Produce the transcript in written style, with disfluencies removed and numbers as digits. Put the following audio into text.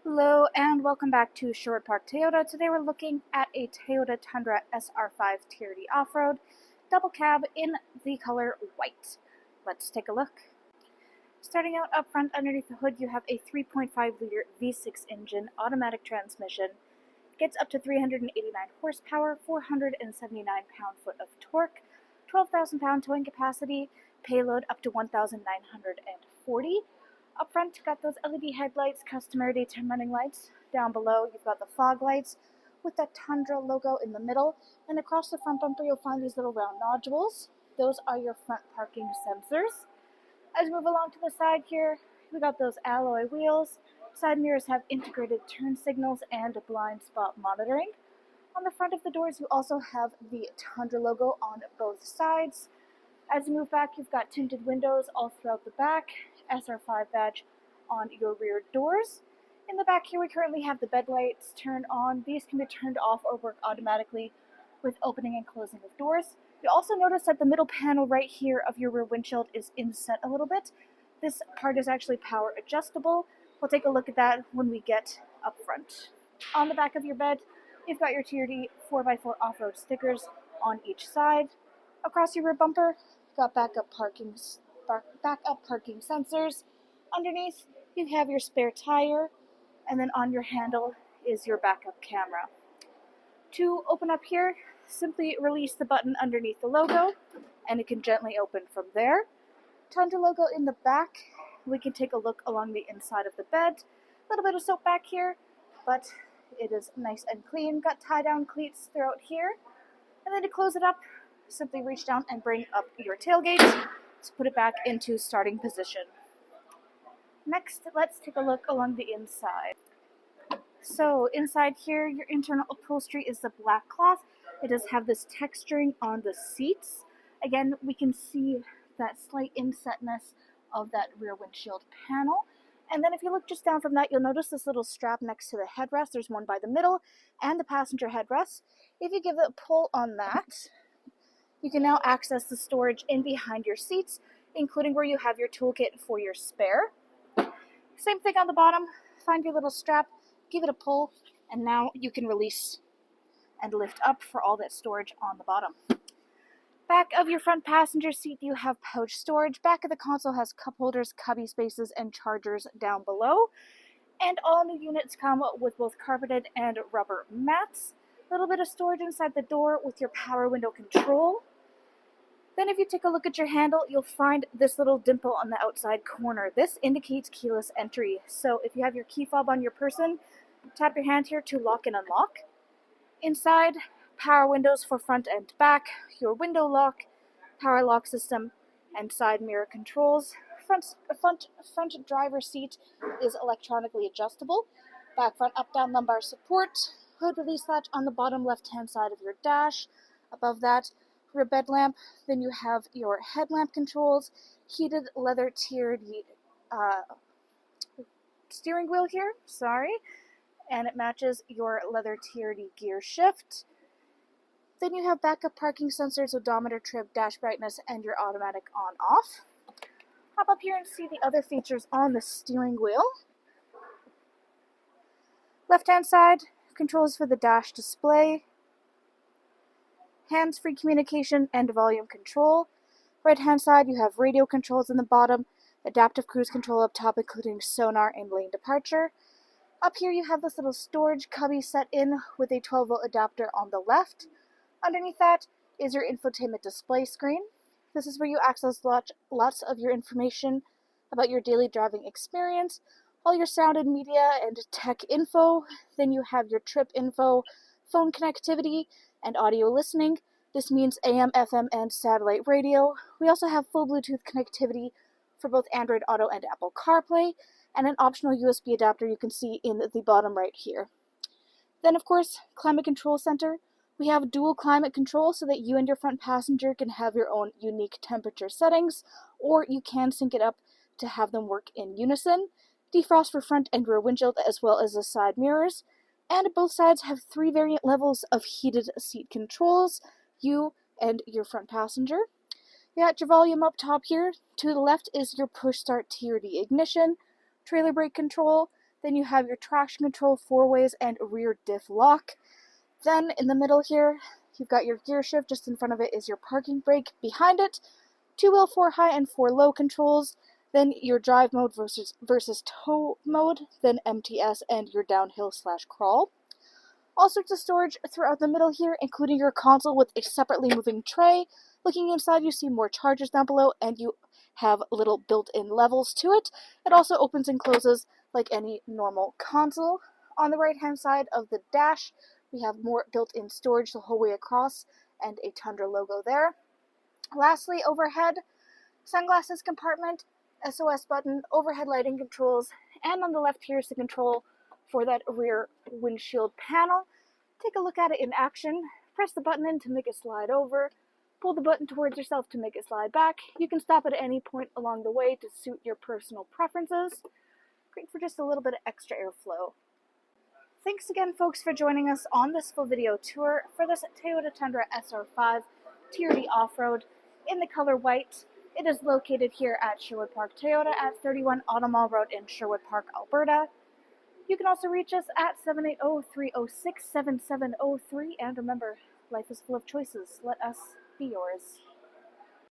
Hello and welcome back to Sherwood Park Toyota. Today we're looking at a Toyota Tundra SR5 TRD off-road double cab in the color white. Let's take a look. Starting out up front underneath the hood, you have a 3.5-liter V6 engine, automatic transmission. It gets up to 389 horsepower, 479 pound-foot of torque, 12,000 pound towing capacity, payload up to 1,940. Up front, you've got those LED headlights, customary daytime running lights. Down below, you've got the fog lights with that Tundra logo in the middle. And across the front bumper, you'll find these little round nodules. Those are your front parking sensors. As we move along to the side here, we've got those alloy wheels. Side mirrors have integrated turn signals and blind spot monitoring. On the front of the doors, you also have the Tundra logo on both sides. As you move back, you've got tinted windows all throughout the back, SR5 badge on your rear doors. In the back here, we currently have the bed lights turned on. These can be turned off or work automatically with opening and closing of doors. You also notice that the middle panel right here of your rear windshield is inset a little bit. This part is actually power adjustable. We'll take a look at that when we get up front. On the back of your bed, you've got your TRD 4x4 off-road stickers on each side. Across your rear bumper, you've got backup parking sensors. Underneath, you have your spare tire, and then on your handle is your backup camera. To open up here, simply release the button underneath the logo, and it can gently open from there. Tundra logo in the back. We can take a look along the inside of the bed. A little bit of soap back here, but it is nice and clean. Got tie-down cleats throughout here. And then to close it up, simply reach down and bring up your tailgate to put it back into starting position. Next, let's take a look along the inside. So inside here, your internal upholstery is the black cloth. It does have this texturing on the seats. Again, we can see that slight insetness of that rear windshield panel. And then if you look just down from that, you'll notice this little strap next to the headrest. There's one by the middle and the passenger headrest. If you give it a pull on that, you can now access the storage in behind your seats, including where you have your toolkit for your spare. Same thing on the bottom. Find your little strap, give it a pull, and now you can release and lift up for all that storage on the bottom. Back of your front passenger seat, you have pouch storage. Back of the console has cup holders, cubby spaces, and chargers down below. And all new units come with both carpeted and rubber mats. A little bit of storage inside the door with your power window control. Then if you take a look at your handle, you'll find this little dimple on the outside corner. This indicates keyless entry. So if you have your key fob on your person, tap your hand here to lock and unlock. Inside, power windows for front and back, your window lock, power lock system, and side mirror controls. Front driver seat is electronically adjustable. Back, front, up, down, lumbar support. Hood release latch on the bottom left-hand side of your dash. Above that, rear bed lamp. Then you have your headlamp controls, heated leather TRD steering wheel here, and it matches your leather TRD gear shift. Then you have backup parking sensors, odometer, trip, dash brightness, and your automatic on-off. Hop up here and see the other features on the steering wheel. Left-hand side, controls for the dash display, hands-free communication and volume control. Right-hand side, you have radio controls in the bottom, adaptive cruise control up top, including sonar and lane departure. Up here, you have this little storage cubby set in with a 12-volt adapter on the left. Underneath that is your infotainment display screen. This is where you access lots of your information about your daily driving experience, all your sound and media and tech info. Then you have your trip info, phone connectivity, and audio listening. This means AM, FM, and satellite radio. We also have full Bluetooth connectivity for both Android Auto and Apple CarPlay, and an optional USB adapter you can see in the bottom right here. Then, of course, Climate Control Center. We have dual climate control so that you and your front passenger can have your own unique temperature settings, or you can sync it up to have them work in unison. Defrost for front and rear windshield as well as the side mirrors. And both sides have 3 variant levels of heated seat controls, you and your front passenger. You got your volume up top here. To the left is your push start TRD ignition, trailer brake control. Then you have your traction control, 4-ways, and rear diff lock. Then in the middle here, you've got your gear shift. Just in front of it is your parking brake. Behind it, 2-wheel 4 high and 4 low controls. Then your drive mode versus tow mode. Then MTS and your downhill/crawl. All sorts of storage throughout the middle here, including your console with a separately moving tray. Looking inside, you see more chargers down below, and you have little built-in levels to it. It also opens and closes like any normal console. On the right-hand side of the dash, we have more built-in storage the whole way across, and a Tundra logo there. Lastly, overhead, sunglasses compartment, SOS button, overhead lighting controls, and on the left here is the control for that rear windshield panel. Take a look at it in action. Press the button in to make it slide over. Pull the button towards yourself to make it slide back. You can stop at any point along the way to suit your personal preferences. Great for just a little bit of extra airflow. Thanks again, folks, for joining us on this full video tour for this Toyota Tundra SR5 TRD Off-Road in the color white. It is located here at Sherwood Park Toyota at 31 Automall Road in Sherwood Park, Alberta. You can also reach us at 780-306-7703. And remember, life is full of choices. Let us be yours.